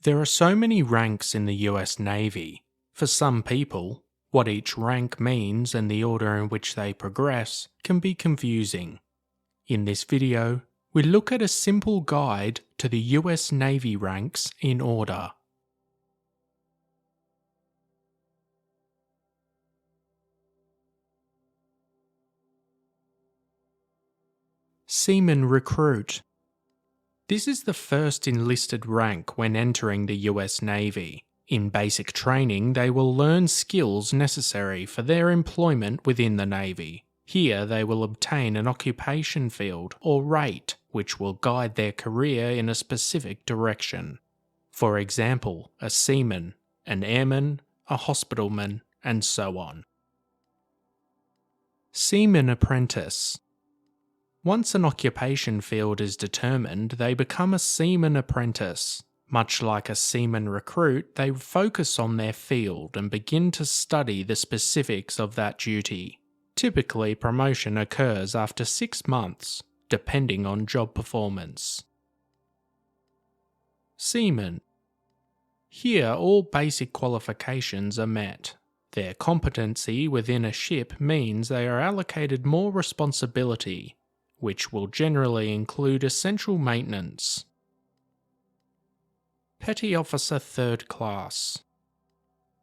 There are so many ranks in the US Navy. For some people, what each rank means and the order in which they progress can be confusing. In this video, we look at a simple guide to the US Navy ranks in order. Seaman Recruit. This is the first enlisted rank when entering the US Navy. In basic training, they will learn skills necessary for their employment within the Navy. Here they will obtain an occupation field or rate which will guide their career in a specific direction. For example, a seaman, an airman, a hospitalman, and so on. Seaman Apprentice. Once an occupation field is determined, they become a Seaman Apprentice. Much like a Seaman Recruit, they focus on their field and begin to study the specifics of that duty. Typically, promotion occurs after 6 months, depending on job performance. Seaman. Here, all basic qualifications are met. Their competency within a ship means they are allocated more responsibility, which will generally include essential maintenance. Petty Officer 3rd Class.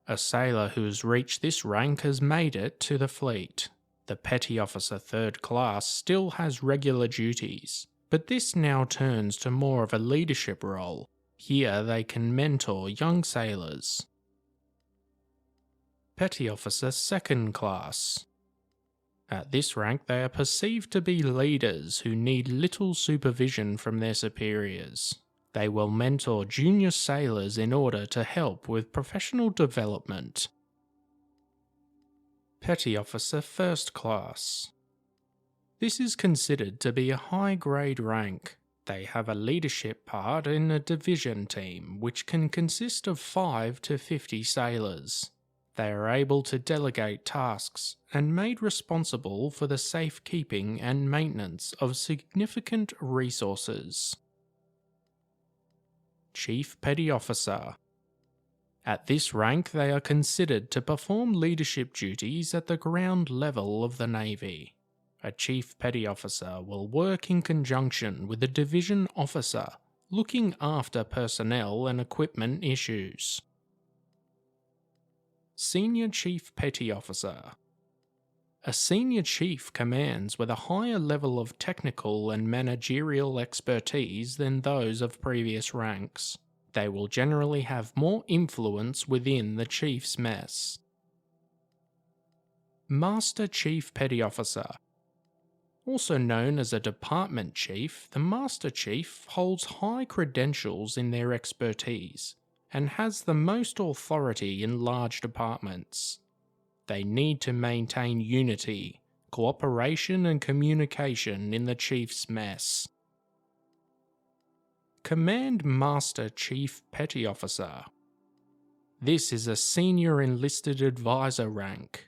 A sailor who has reached this rank has made it to the fleet. The Petty Officer 3rd Class still has regular duties, but this now turns to more of a leadership role. Here they can mentor young sailors. Petty Officer 2nd Class. At this rank they are perceived to be leaders who need little supervision from their superiors. They will mentor junior sailors in order to help with professional development. Petty Officer 1st Class. This is considered to be a high-grade rank. They have a leadership part in a division team which can consist of 5 to 50 sailors. They are able to delegate tasks and made responsible for the safekeeping and maintenance of significant resources. Chief Petty Officer. At this rank they are considered to perform leadership duties at the ground level of the Navy. A Chief Petty Officer will work in conjunction with a division officer, looking after personnel and equipment issues. Senior Chief Petty Officer. A senior chief commands with a higher level of technical and managerial expertise than those of previous ranks. They will generally have more influence within the chief's mess. Master Chief Petty Officer. Also known as a department chief, the Master Chief holds high credentials in their expertise and has the most authority in large departments. They need to maintain unity, cooperation and communication in the chief's mess. Command Master Chief Petty Officer. This is a senior enlisted advisor rank.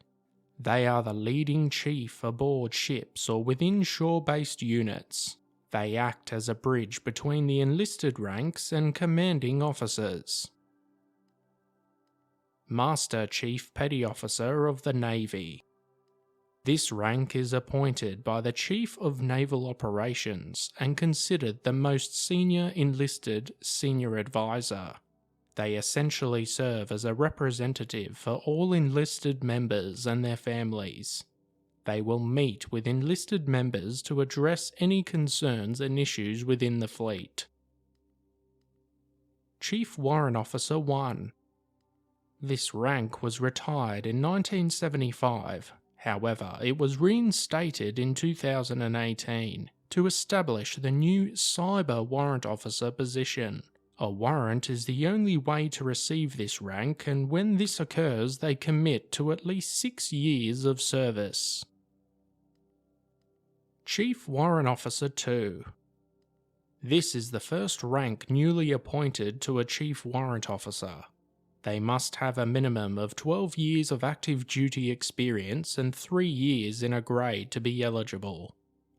They are the leading chief aboard ships or within shore-based units. They act as a bridge between the enlisted ranks and commanding officers. Master Chief Petty Officer of the Navy. This rank is appointed by the Chief of Naval Operations and considered the most senior enlisted senior advisor. They essentially serve as a representative for all enlisted members and their families. They will meet with enlisted members to address any concerns and issues within the fleet. Chief Warrant Officer 1. This rank was retired in 1975, however it was reinstated in 2018 to establish the new Cyber Warrant Officer position. A warrant is the only way to receive this rank, and when this occurs they commit to at least 6 years of service. Chief Warrant Officer 2. This is the first rank newly appointed to a Chief Warrant Officer. They must have a minimum of 12 years of active duty experience and 3 years in a grade to be eligible.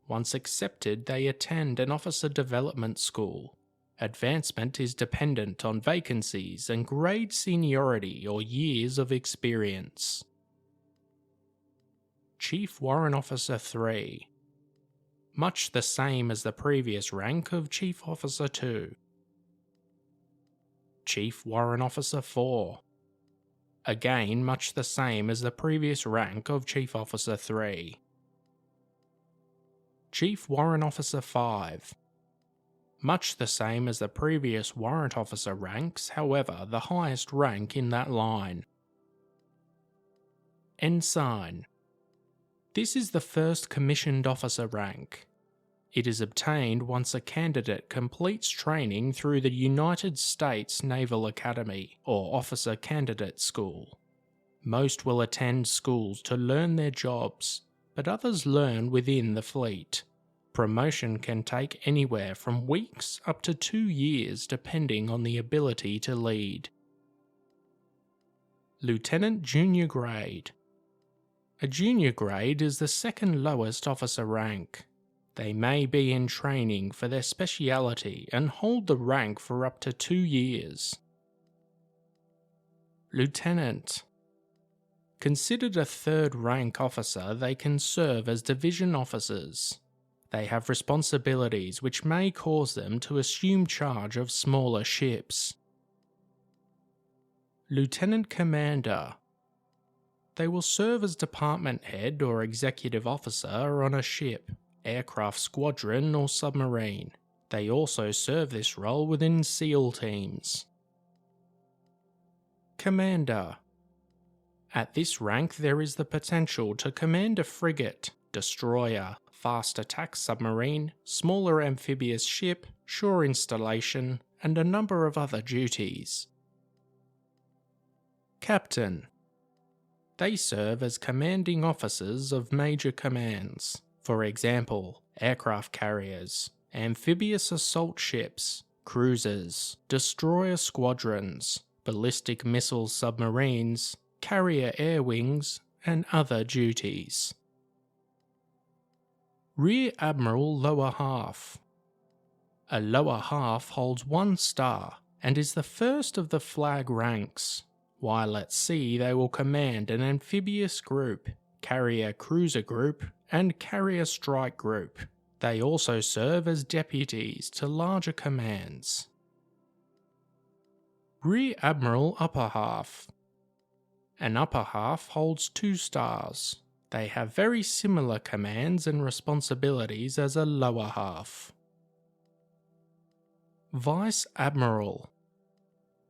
Once accepted, they attend an officer development school. Advancement is dependent on vacancies and grade seniority or years of experience. Chief Warrant Officer 3. Much the same as the previous rank of Chief Officer 2. Chief Warrant Officer 4. Again much the same as the previous rank of Chief Officer 3. Chief Warrant Officer 5. Much the same as the previous Warrant Officer ranks, however the highest rank in that line. Ensign. This is the first commissioned officer rank. It is obtained once a candidate completes training through the United States Naval Academy or Officer Candidate School. Most will attend schools to learn their jobs, but others learn within the fleet. Promotion can take anywhere from weeks up to 2 years depending on the ability to lead. Lieutenant Junior Grade. A junior grade is the second lowest officer rank. They may be in training for their speciality and hold the rank for up to 2 years. Lieutenant. Considered a third rank officer, they can serve as division officers. They have responsibilities which may cause them to assume charge of smaller ships. Lieutenant Commander. They will serve as department head or executive officer on a ship, aircraft squadron or submarine. They also serve this role within SEAL teams. Commander. At this rank there is the potential to command a frigate, destroyer, fast attack submarine, smaller amphibious ship, shore installation, and a number of other duties. Captain. They serve as commanding officers of major commands, for example, aircraft carriers, amphibious assault ships, cruisers, destroyer squadrons, ballistic missile submarines, carrier air wings, and other duties. Rear Admiral Lower Half. A lower half holds 1 star and is the first of the flag ranks. While at sea they will command an amphibious group, carrier cruiser group, and carrier strike group. They also serve as deputies to larger commands. Rear Admiral Upper Half. An upper half holds 2 stars. They have very similar commands and responsibilities as a lower half. Vice Admiral.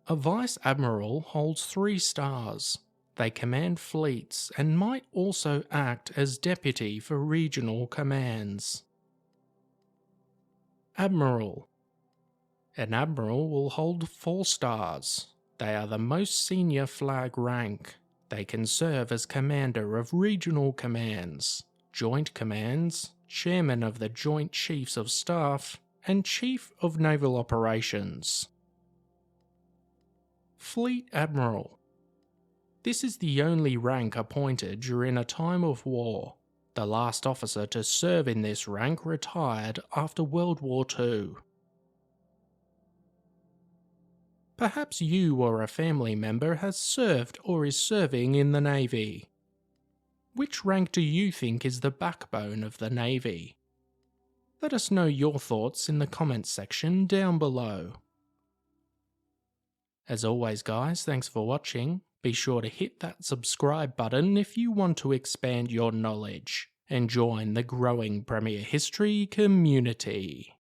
A Vice Admiral holds 3 stars. They command fleets and might also act as deputy for regional commands. Admiral. An Admiral will hold 4 stars. They are the most senior flag rank. They can serve as commander of regional commands, joint commands, chairman of the Joint Chiefs of Staff, and Chief of Naval Operations. Fleet Admiral. This is the only rank appointed during a time of war. The last officer to serve in this rank retired after World War II. Perhaps you or a family member has served or is serving in the Navy. Which rank do you think is the backbone of the Navy? Let us know your thoughts in the comments section down below. As always guys, thanks for watching. Be sure to hit that subscribe button if you want to expand your knowledge and join the growing Premier History community.